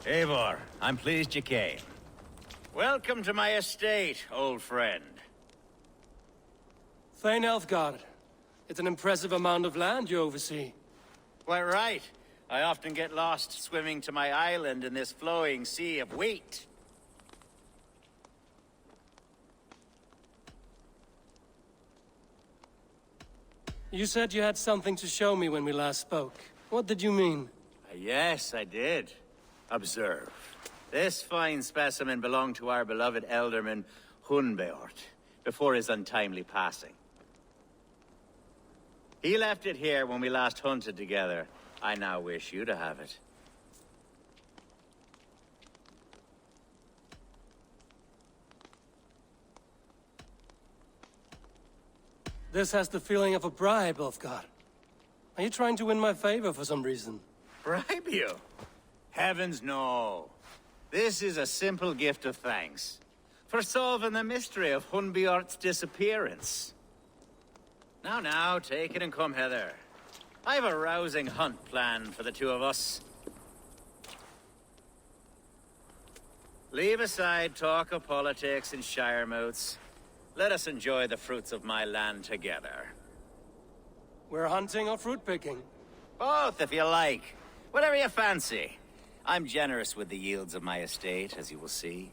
Eivor, I'm pleased you came. Welcome to my estate, old friend. Thane Elfgard. It's an impressive amount of land you oversee. Quite right. I often get lost swimming to my island in this flowing sea of wheat. You said you had something to show me when we last spoke. What did you mean? Yes, I did. Observe. This fine specimen belonged to our beloved elderman, Hunbeort, before his untimely passing. He left it here when we last hunted together. I now wish you to have it. This has the feeling of a bribe, Ulfgar. Are you trying to win my favor for some reason? Bribe you? Heavens no. This is a simple gift of thanks for solving the mystery of Hunbeort's disappearance. Now, take it and come hither. I've a rousing hunt planned for the two of us. Leave aside talk of politics and shire moats. Let us enjoy the fruits of my land together. We're hunting or fruit picking? Both, if you like. Whatever you fancy. I'm generous with the yields of my estate, as you will see.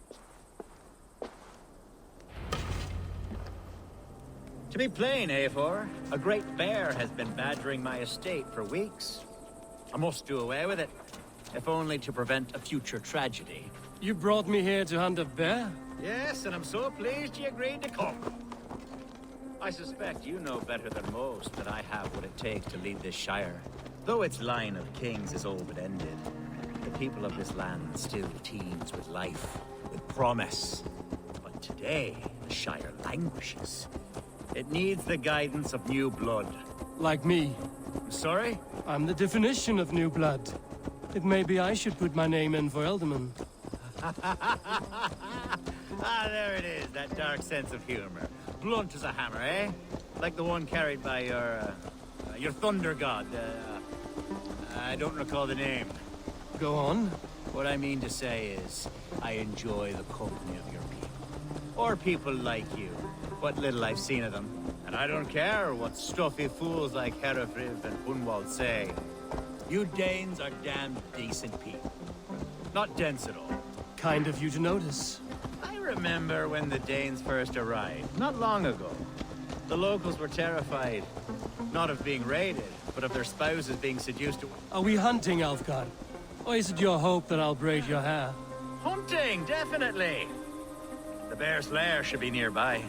To be plain, Eivor, a great bear has been badgering my estate for weeks. I must do away with it, if only to prevent a future tragedy. You brought me here to hunt a bear? Yes, and I'm so pleased you agreed to come. I suspect you know better than most that I have what it takes to lead this shire. Though its line of kings is all but ended, the people of this land still teems with life, with promise. But today, the shire languishes. It needs the guidance of new blood. Like me. Sorry? I'm the definition of new blood. It may be I should put my name in for Elderman. Ah, there it is, that dark sense of humor. Blunt as a hammer, eh? Like the one carried by your thunder god. I don't recall the name. Go on. What I mean to say is, I enjoy the company of your people. Or people like you. What little I've seen of them. And I don't care what stuffy fools like Herefriv and Hunwald say. You Danes are damned decent people. Not dense at all. Kind of you to notice. I remember when the Danes first arrived, not long ago. The locals were terrified. Not of being raided, but of their spouses being seduced to... Are we hunting, Alfgard? Or is it your hope that I'll braid your hair? Hunting, definitely! The bear's lair should be nearby.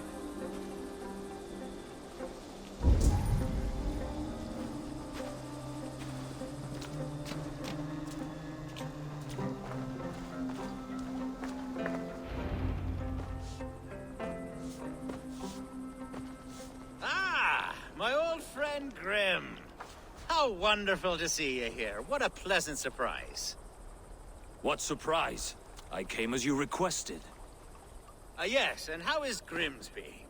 My old friend Grim. How wonderful to see you here. What a pleasant surprise. What surprise? I came as you requested. Yes, and how is Grimsby?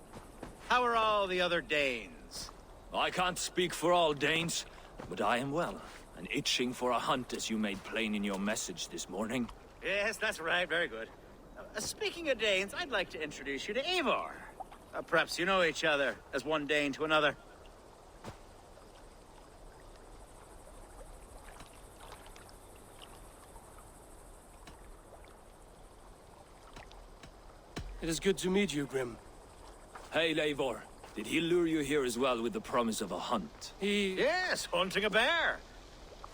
How are all the other Danes? I can't speak for all Danes, but I am well, and itching for a hunt as you made plain in your message this morning. Yes, that's right. Very good. Speaking of Danes, I'd like to introduce you to Eivor. Perhaps you know each other, as one Dane to another. It is good to meet you, Grim. Hey, Eivor. Did he lure you here as well with the promise of a hunt? Yes, hunting a bear.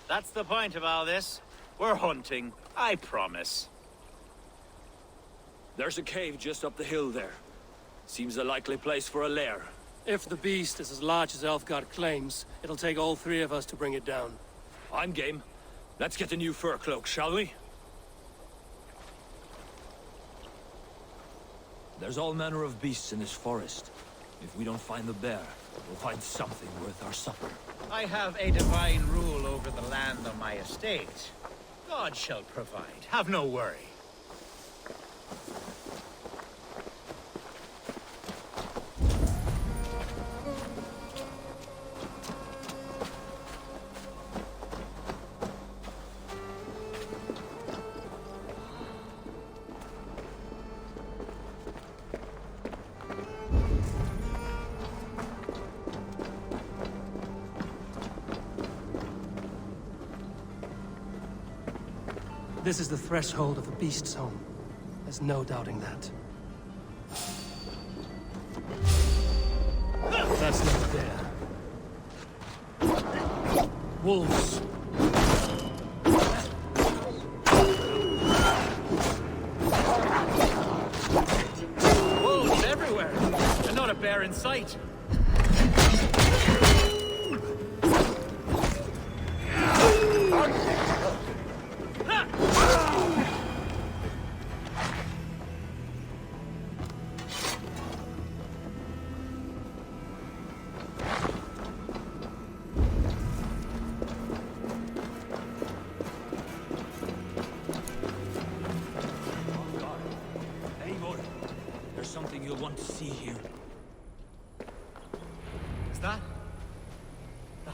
That's the point of all this. We're hunting, I promise. There's a cave just up the hill there. Seems a likely place for a lair. If the beast is as large as Elfgard claims, it'll take all three of us to bring it down. I'm game. Let's get a new fur cloak, shall we? There's all manner of beasts in this forest. If we don't find the bear, we'll find something worth our supper. I have a divine rule over the land on my estate. God shall provide. Have no worry. This is the threshold of a beast's home. There's no doubting that. That's not there. Wolves. Wolves everywhere, and not a bear in sight. Eivor, there's something you'll want to see here. Is that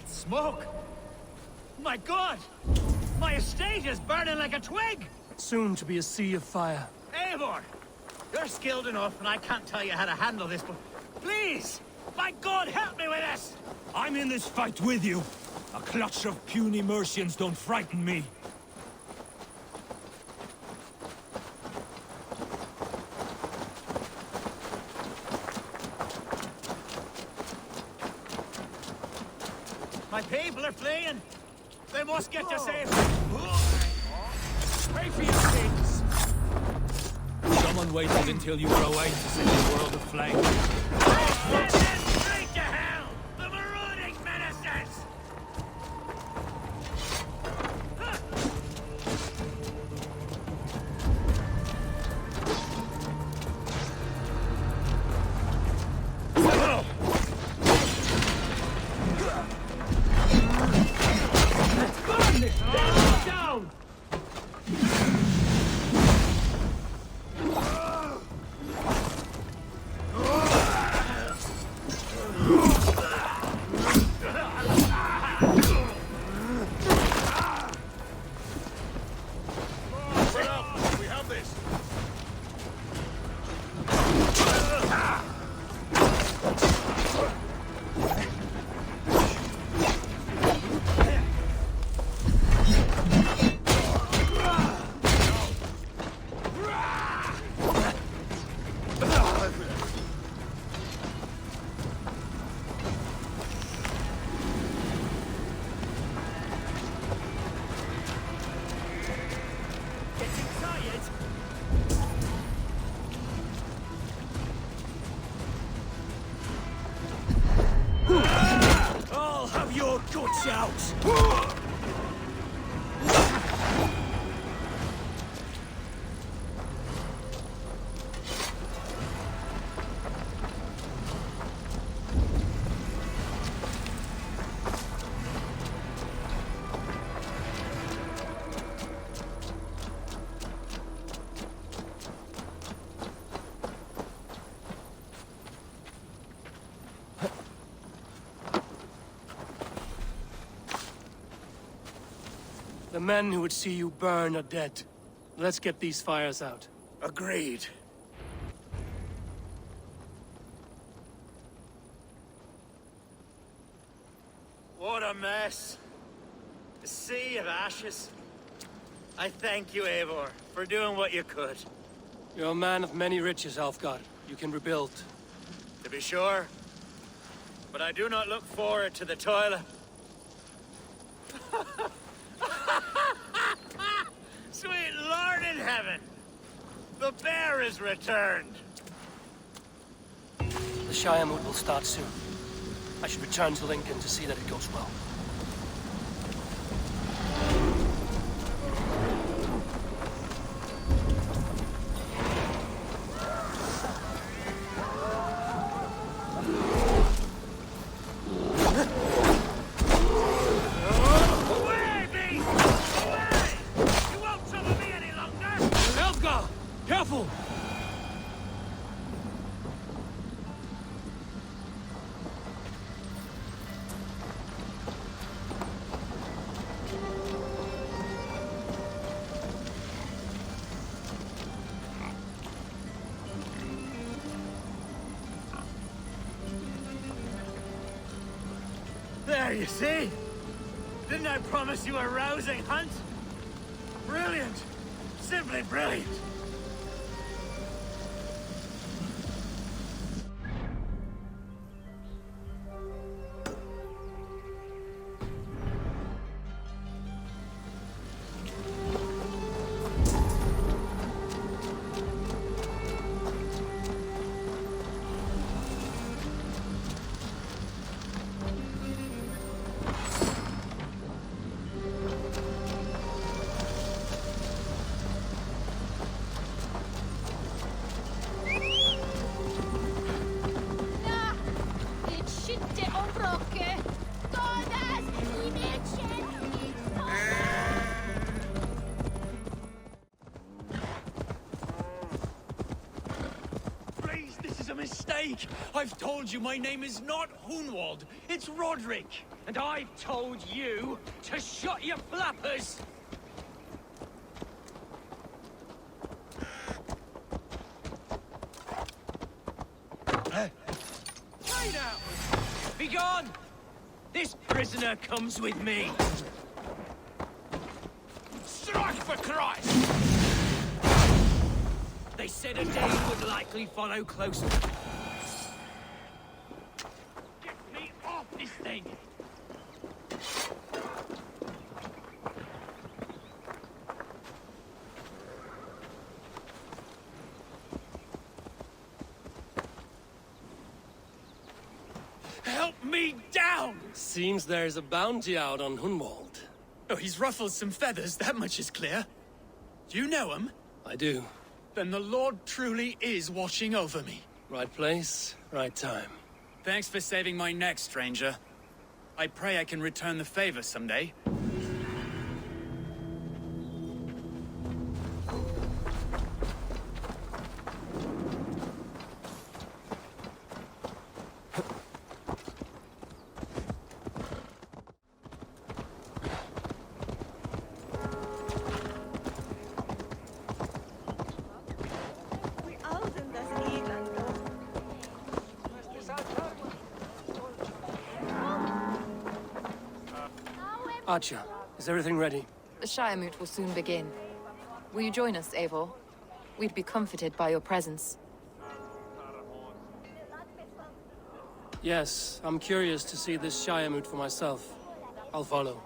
smoke? My God! My estate is burning like a twig! Soon to be a sea of fire. Eivor! You're skilled enough, and I can't tell you how to handle this, but please! By God, help me with this! I'm in this fight with you. A clutch of puny Mercians don't frighten me. My people are fleeing! They must get to safety! Pray for your sins! Someone waited until you were away to set the world aflame. Send them straight to hell! The marauding menacers! Down! We have this. I'll have your guts out. The men who would see you burn are dead. Let's get these fires out. Agreed. What a mess. A sea of ashes. I thank you, Eivor, for doing what you could. You're a man of many riches, Alfgar. You can rebuild. To be sure. But I do not look forward to the toil. Sweet Lord in heaven! The bear is returned! The Shire mood will start soon. I should return to Lincoln to see that it goes well. Away, beast! Away! You won't trouble me any longer! Alfgar! Careful! There, you see? Didn't I promise you a rousing hunt? Brilliant! Simply brilliant! Mistake! I've told you my name is not Hunwald, it's Roderick! And I've told you to shut your flappers! Hey now! Be gone! This prisoner comes with me! Strike for Christ! They said a day would likely follow closely. Get me off this thing! Help me down! Seems there's a bounty out on Hunwald. Oh, he's ruffled some feathers, that much is clear. Do you know him? I do. Then the Lord truly is watching over me. Right place, right time. Thanks for saving my neck, stranger. I pray I can return the favor someday. Archer, is everything ready? The Shire Moot will soon begin. Will you join us, Eivor? We'd be comforted by your presence. Yes, I'm curious to see this Shire Moot for myself. I'll follow.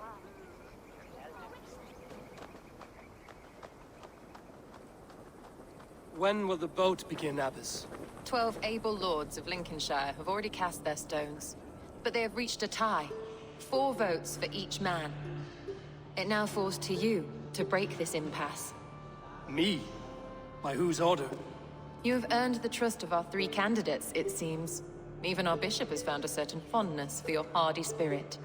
When will the boat begin, Abbess? 12 able lords of Lincolnshire have already cast their stones, but they have reached a tie. 4 votes for each man. It now falls to you to break this impasse. Me? By whose order? You have earned the trust of our 3 candidates, it seems. Even our bishop has found a certain fondness for your hardy spirit.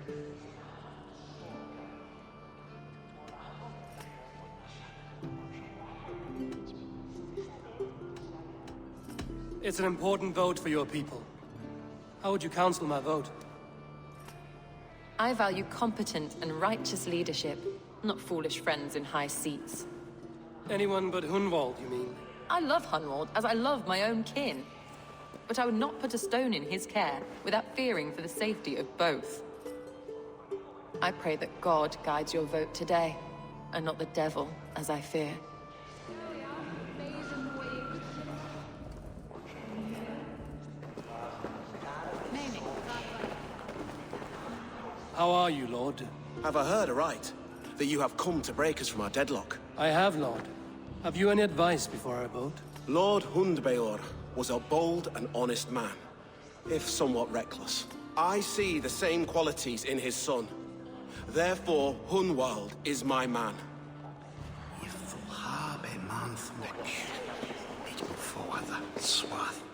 It's an important vote for your people. How would you counsel my vote? I value competent and righteous leadership, not foolish friends in high seats. Anyone but Hunwald, you mean? I love Hunwald as I love my own kin. But I would not put a stone in his care without fearing for the safety of both. I pray that God guides your vote today, and not the devil, as I fear. How are you, Lord? Have I heard aright? That you have come to break us from our deadlock? I have, Lord. Have you any advice before our vote? Lord Hundbeor was a bold and honest man, if somewhat reckless. I see the same qualities in his son. Therefore, Hunwald is my man.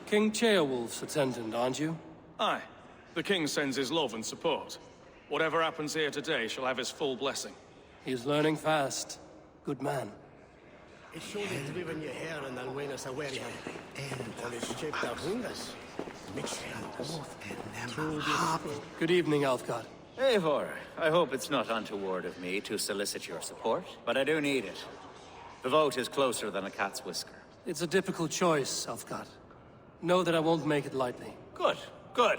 King Ceolwulf's attendant, aren't you? Aye. The king sends his love and support. Whatever happens here today shall have his full blessing. He's learning fast. Good man. Good evening, Alfgard. Eivor, I hope it's not untoward of me to solicit your support, but I do need it. The vote is closer than a cat's whisker. It's a difficult choice, Alfgard. Know that I won't make it lightly. Good, good.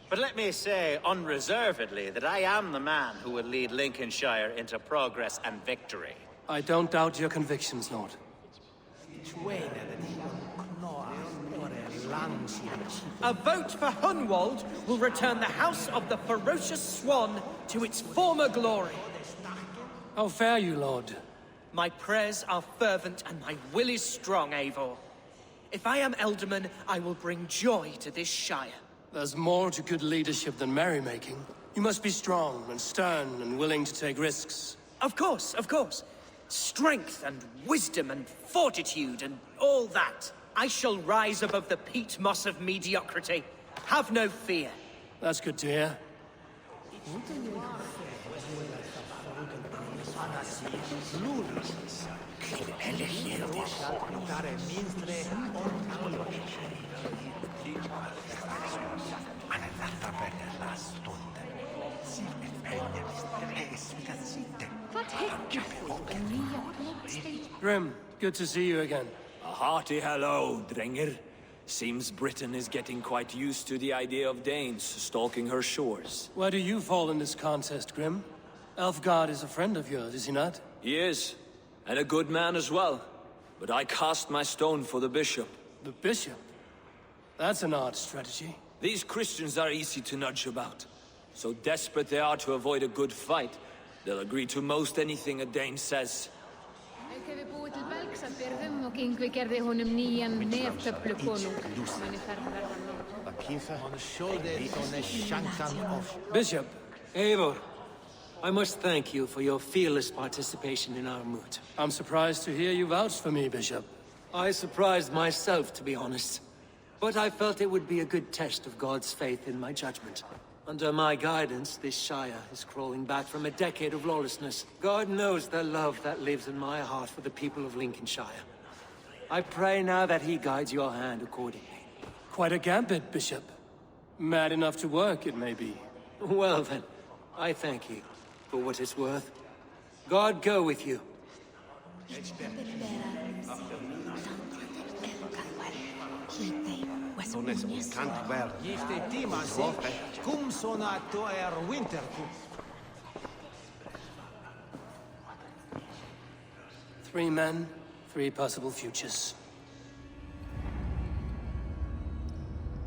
But let me say unreservedly that I am the man who will lead Lincolnshire into progress and victory. I don't doubt your convictions, Lord. A vote for Hunwald will return the House of the Ferocious Swan to its former glory. How fare you, Lord? My prayers are fervent and my will is strong, Eivor. If I am Elderman, I will bring joy to this Shire. There's more to good leadership than merrymaking. You must be strong and stern and willing to take risks. Of course, of course. Strength and wisdom and fortitude and all that. I shall rise above the peat moss of mediocrity. Have no fear. That's good to hear. Grim, good to see you again. A hearty hello, Drenger. Seems Britain is getting quite used to the idea of Danes stalking her shores. Where do you fall in this contest, Grim? Elfgard is a friend of yours, is he not? He is, and a good man as well. But I cast my stone for the bishop. The bishop? That's an odd strategy. These Christians are easy to nudge about. So desperate they are to avoid a good fight, they'll agree to most anything a Dane says. Bishop, Eivor, I must thank you for your fearless participation in our moot. I'm surprised to hear you vouch for me, Bishop. I surprised myself, to be honest. But I felt it would be a good test of God's faith in my judgment. Under my guidance, this Shire is crawling back from a decade of lawlessness. God knows the love that lives in my heart for the people of Lincolnshire. I pray now that he guides your hand accordingly. Quite a gambit, Bishop. Mad enough to work, it may be. Well then, I thank you for what it's worth. God go with you. Three men, three possible futures.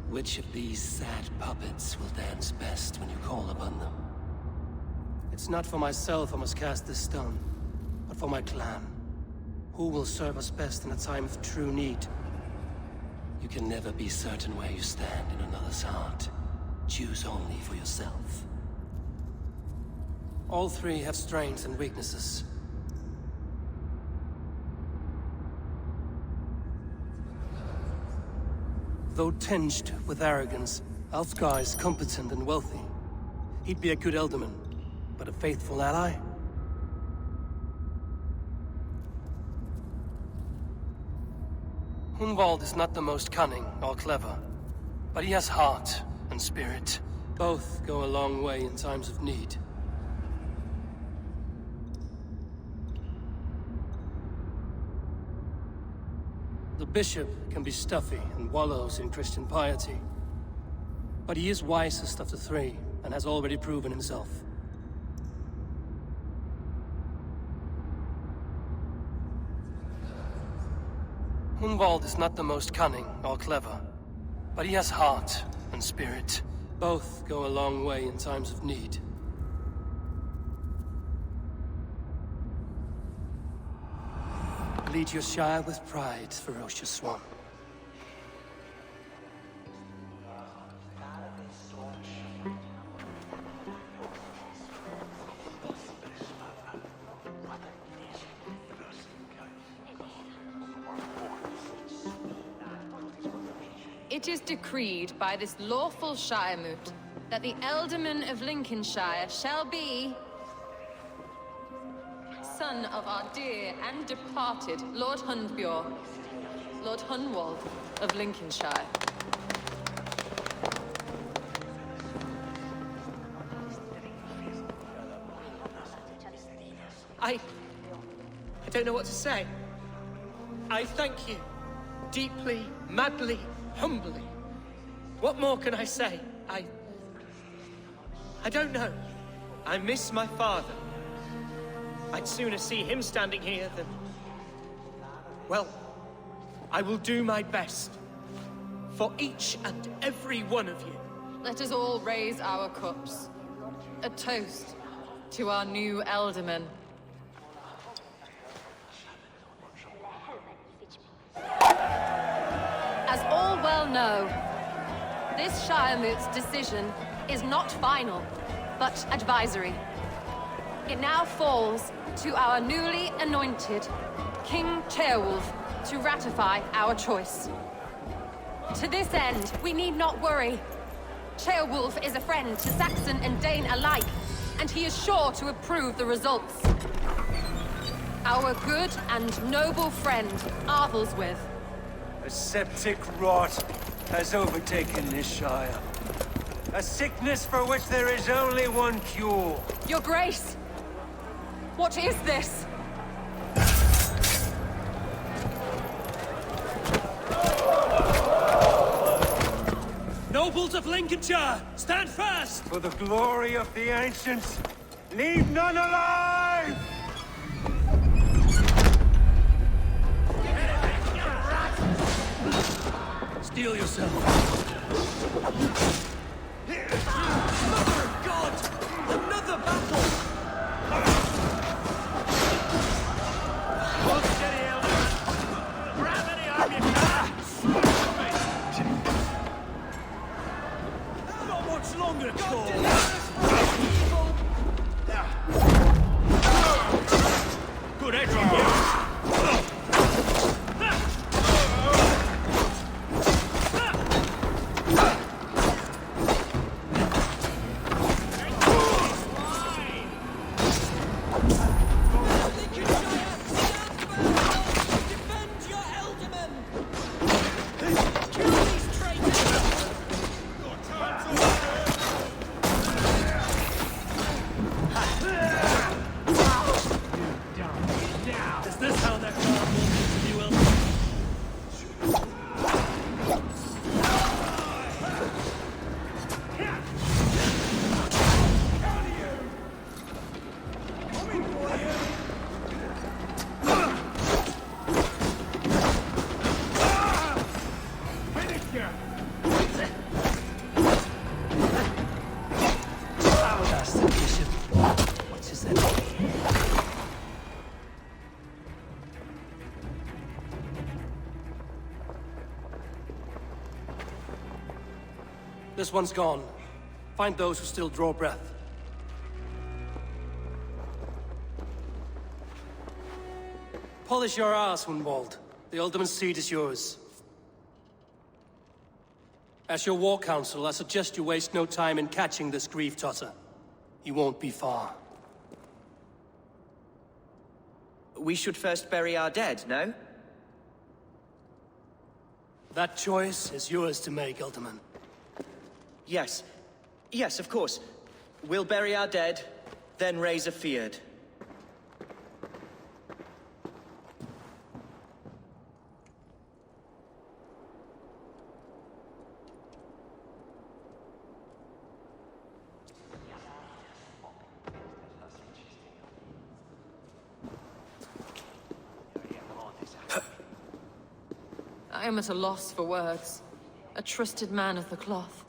Which of these sad puppets will dance best when you call upon them? It's not for myself I must cast this stone, but for my clan. Who will serve us best in a time of true need? You can never be certain where you stand in another's heart. Choose only for yourself. All three have strengths and weaknesses. Though tinged with arrogance, Alfgar is competent and wealthy. He'd be a good Elderman, but a faithful ally? Hunwald is not the most cunning or clever, but he has heart and spirit. Both go a long way in times of need. The bishop can be stuffy and wallows in Christian piety, but he is wisest of the three and has already proven himself. Hunwald is not the most cunning or clever, but he has heart and spirit. Both go a long way in times of need. Lead your Shire with pride, ferocious swan. It is decreed by this lawful Shire moot that the Elderman of Lincolnshire shall be son of our dear and departed Lord Hundbjorn, Lord Hunwald of Lincolnshire. I don't know what to say. I thank you. Deeply, madly, humbly. What more can I say? I don't know. I miss my father. I'd sooner see him standing here than... Well, I will do my best. For each and every one of you. Let us all raise our cups. A toast to our new Elderman. As all well know, this Shiremoot's decision is not final, but advisory. It now falls to our newly anointed King Ceolwulf to ratify our choice. To this end, we need not worry. Ceolwulf is a friend to Saxon and Dane alike, and he is sure to approve the results. Our good and noble friend, Arthelswith. A septic rot has overtaken this Shire. A sickness for which there is only one cure. Your Grace! What is this? Nobles of Lincolnshire, stand fast! For the glory of the ancients, leave none alive! Steel yourself. Mother of God! Another battle! Hold steady, Elder. Grab any arm you can! Not much longer, Cole! Good edge on you! This one's gone. Find those who still draw breath. Polish your ass, Hunwald. The Alderman's seat is yours. As your war council, I suggest you waste no time in catching this grief-tosser. He won't be far. We should first bury our dead, no? That choice is yours to make, Alderman. Yes. Yes, of course. We'll bury our dead, then raise a feared. I am at a loss for words. A trusted man of the cloth.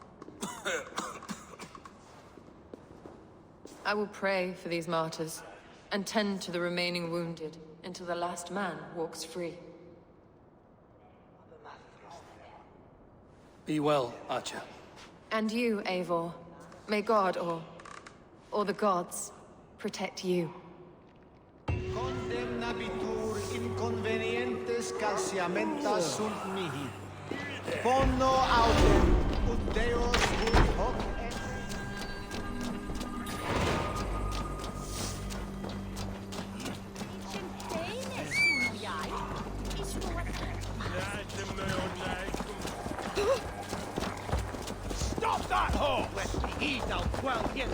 I will pray for these martyrs, and tend to the remaining wounded, until the last man walks free. Be well, Archer. And you, Eivor. May God, or the gods, protect you. Condemnabitur inconvenientes calciamentas sunt mihi. Bono autem, ut Deus vult hoc est. Stop that whore! Let me eat out 12 years.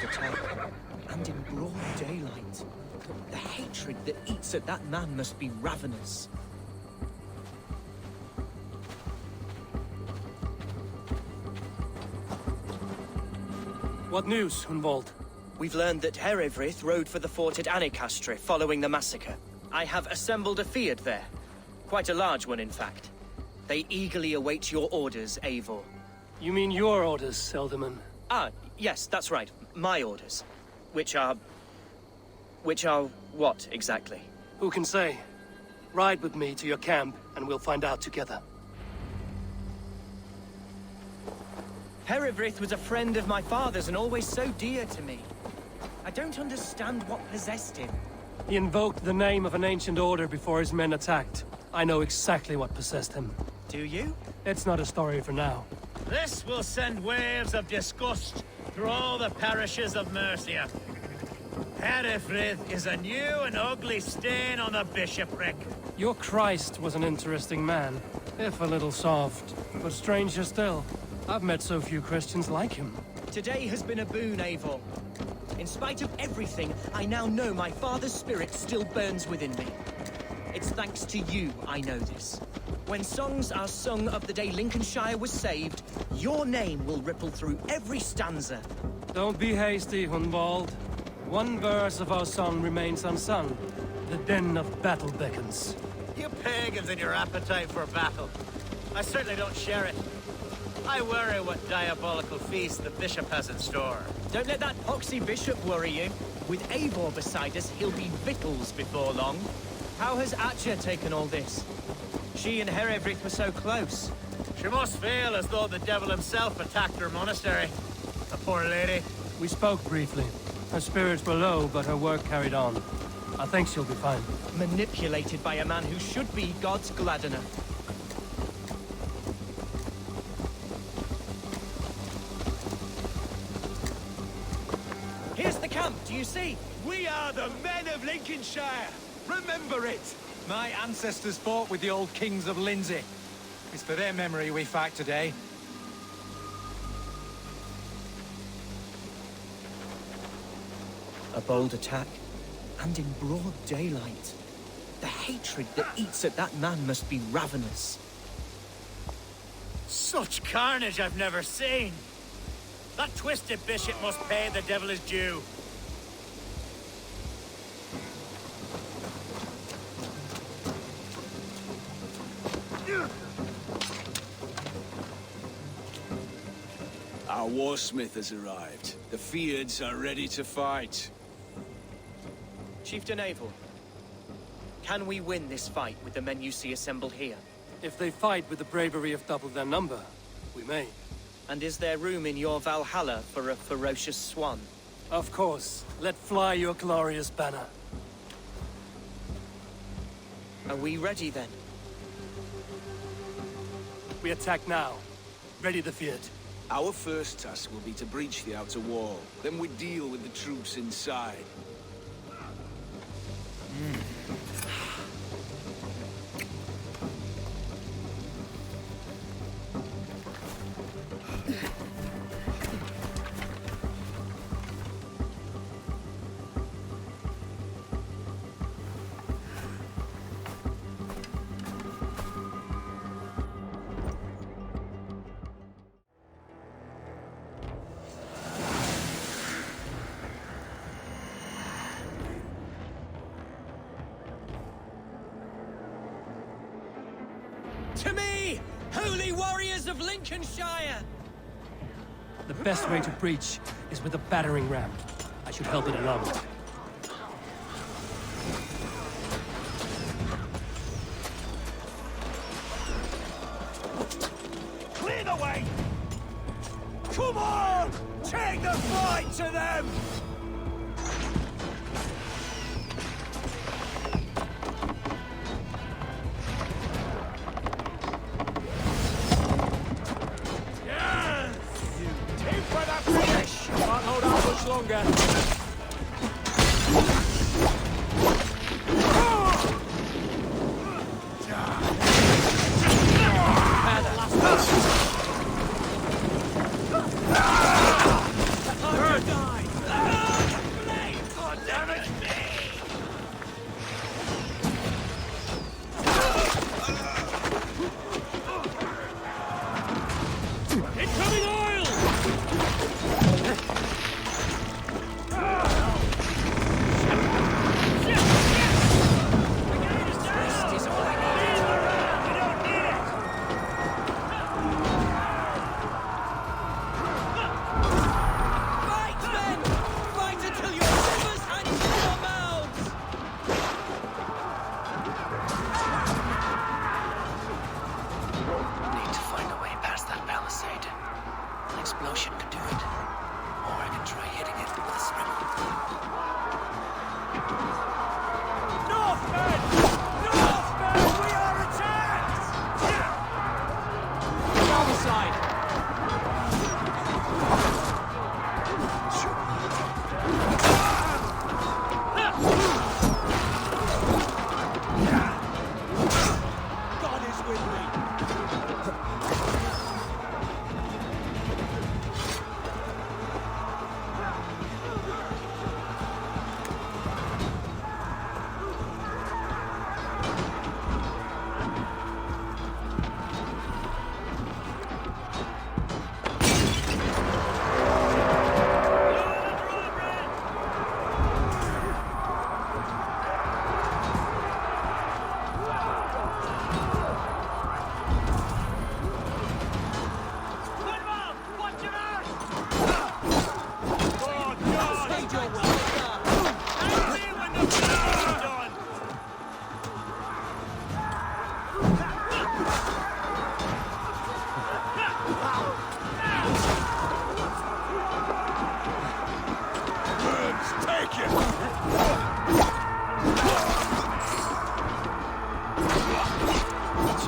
bold attack, and in broad daylight. The hatred that eats at that man must be ravenous. What news, Hunwald? We've learned that Herewrith rode for the fort at Annikastre following the massacre. I have assembled a field there. Quite a large one, in fact. They eagerly await your orders, Eivor. You mean your orders, Elderman? Ah, yes, that's right. My orders. Which are what, exactly? Who can say? Ride with me to your camp, and we'll find out together. Herewrith was a friend of my father's and always so dear to me. I don't understand what possessed him. He invoked the name of an ancient order before his men attacked. I know exactly what possessed him. Do you? It's not a story for now. This will send waves of disgust through all the parishes of Mercia. Herewrith is a new and ugly stain on the bishopric. Your Christ was an interesting man, if a little soft. But stranger still, I've met so few Christians like him. Today has been a boon, Eivor. In spite of everything, I now know my father's spirit still burns within me. It's thanks to you I know this. When songs are sung of the day Lincolnshire was saved, your name will ripple through every stanza. Don't be hasty, Hunwald. One verse of our song remains unsung. The din of battle beckons. You pagans and your appetite for battle. I certainly don't share it. I worry what diabolical feast the bishop has in store. Don't let that poxy bishop worry you. With Eivor beside us, he'll be victuals before long. How has Atcha taken all this? She and Herewrith were so close. She must feel as though the devil himself attacked her monastery. The poor lady. We spoke briefly. Her spirits were low, but her work carried on. I think she'll be fine. Manipulated by a man who should be God's gladdener. Here's the camp, do you see? We are the men of Lincolnshire. Remember it. My ancestors fought with the old kings of Lindsey. It's for their memory we fight today. A bold attack, and in broad daylight. The hatred that eats at that man must be ravenous. Such carnage I've never seen. That twisted bishop must pay the devil his due. Our warsmith has arrived. The Fiards are ready to fight. Chieftain Eivor, can we win this fight with the men you see assembled here? If they fight with the bravery of double their number, we may. And is there room in your Valhalla for a ferocious swan? Of course. Let fly your glorious banner. Are we ready then? We attack now. Ready the field. Our first task will be to breach the outer wall. Then we deal with the troops inside. To me, holy warriors of Lincolnshire! The best way to breach is with a battering ram. I should help it along. Clear the way! Come on! Take the fight to them! Can't hold out much longer.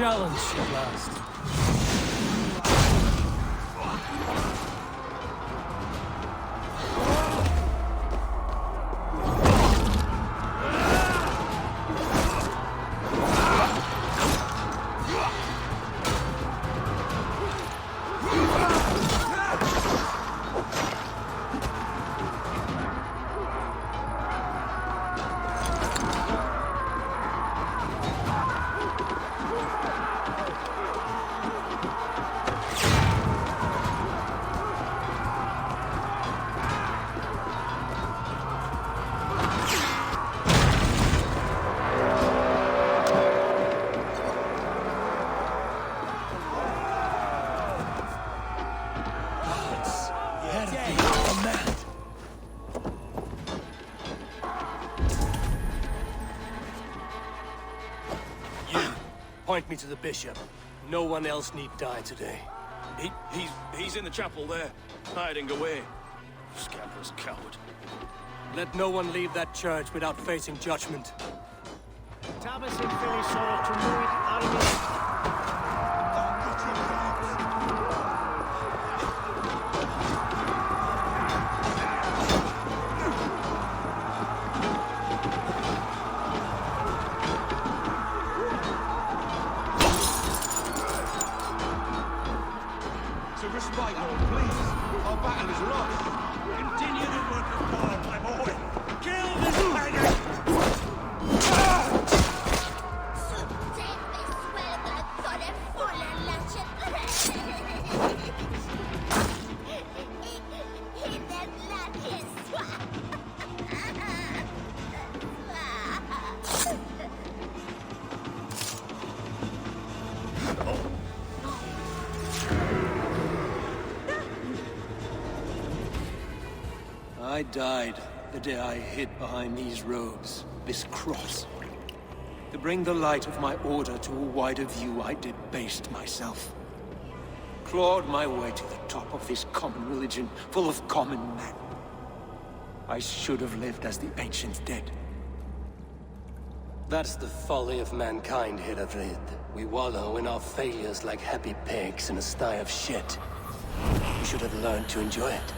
challenge at last. Point me to the bishop. No one else need die today. He's in the chapel there, hiding away. Scandalous coward. Let no one leave that church without facing judgment. Thomas and Philly sort to move army. I died the day I hid behind these robes, this cross. To bring the light of my order to a wider view, I debased myself. Clawed my way to the top of this common religion, full of common men. I should have lived as the ancients did. That's the folly of mankind, Hilderid. We wallow in our failures like happy pigs in a sty of shit. We should have learned to enjoy it.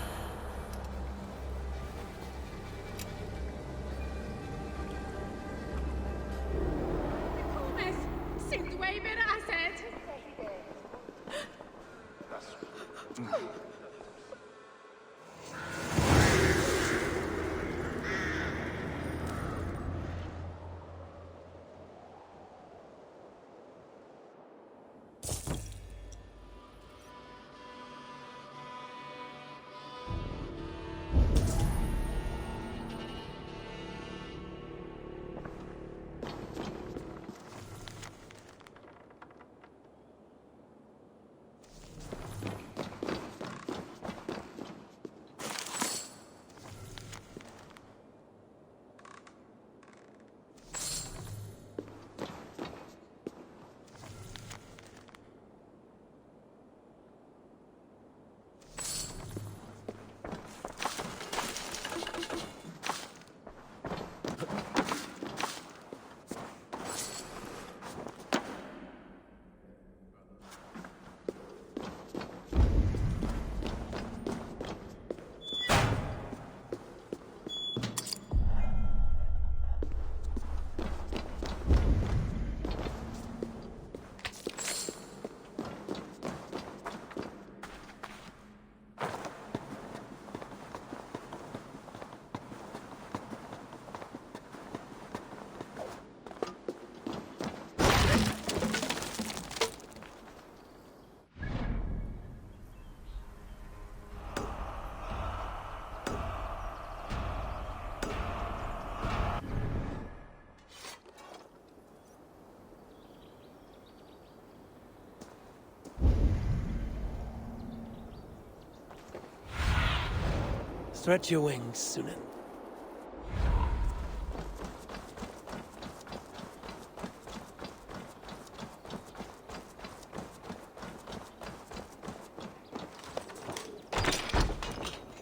Stretch your wings, Sunan.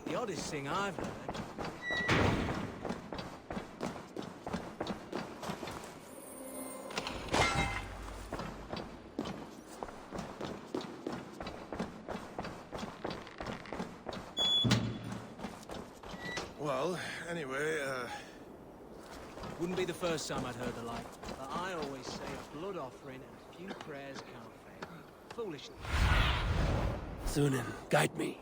The oddest thing I've heard. Anyway, Wouldn't be the first time I'd heard the like. But I always say a blood offering and a few prayers can't fail. Foolishness. Sunan, guide me.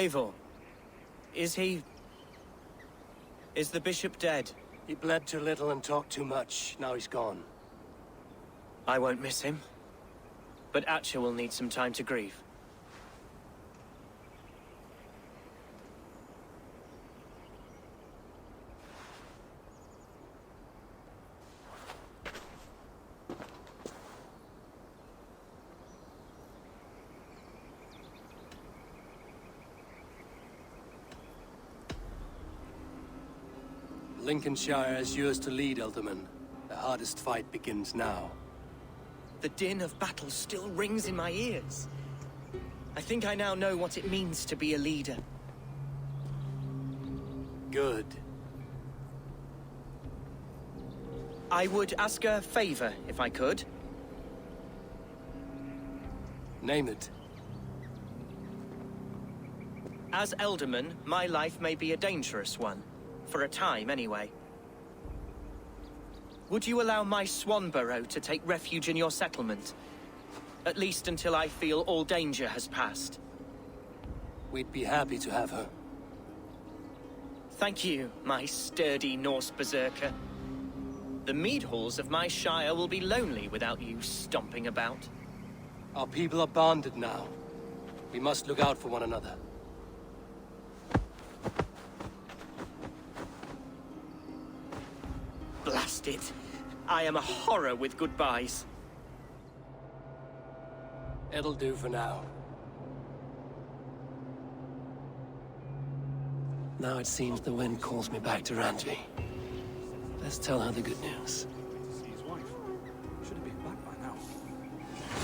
Eivor, is the bishop dead? He bled too little and talked too much. Now he's gone. I won't miss him. But Atcha will need some time to grieve. Lincolnshire is yours to lead, Elderman. The hardest fight begins now. The din of battle still rings in my ears. I think I now know what it means to be a leader. Good. I would ask a favor, if I could. Name it. As Elderman, my life may be a dangerous one. For a time, anyway. Would you allow my Swanborough to take refuge in your settlement? At least until I feel all danger has passed. We'd be happy to have her. Thank you, my sturdy Norse berserker. The mead halls of my shire will be lonely without you stomping about. Our people are bonded now. We must look out for one another. Blast it. I am a horror with goodbyes. It'll do for now. Now it seems the wind calls me back to Randvi. Let's tell her the good news. see his wife. Should have been back by now.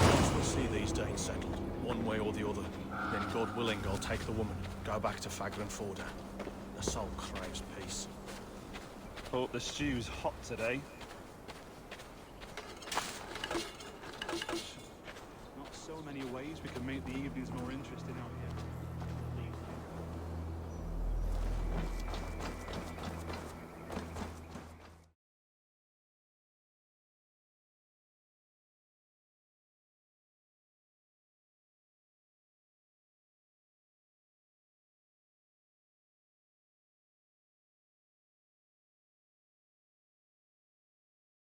Once we'll see these Danes settled, one way or the other. Then, God willing, I'll take the woman, go back to Fagran Forda. The soul craves peace. Hope the stew's hot today. Not so many ways we can make the evenings more interesting out here.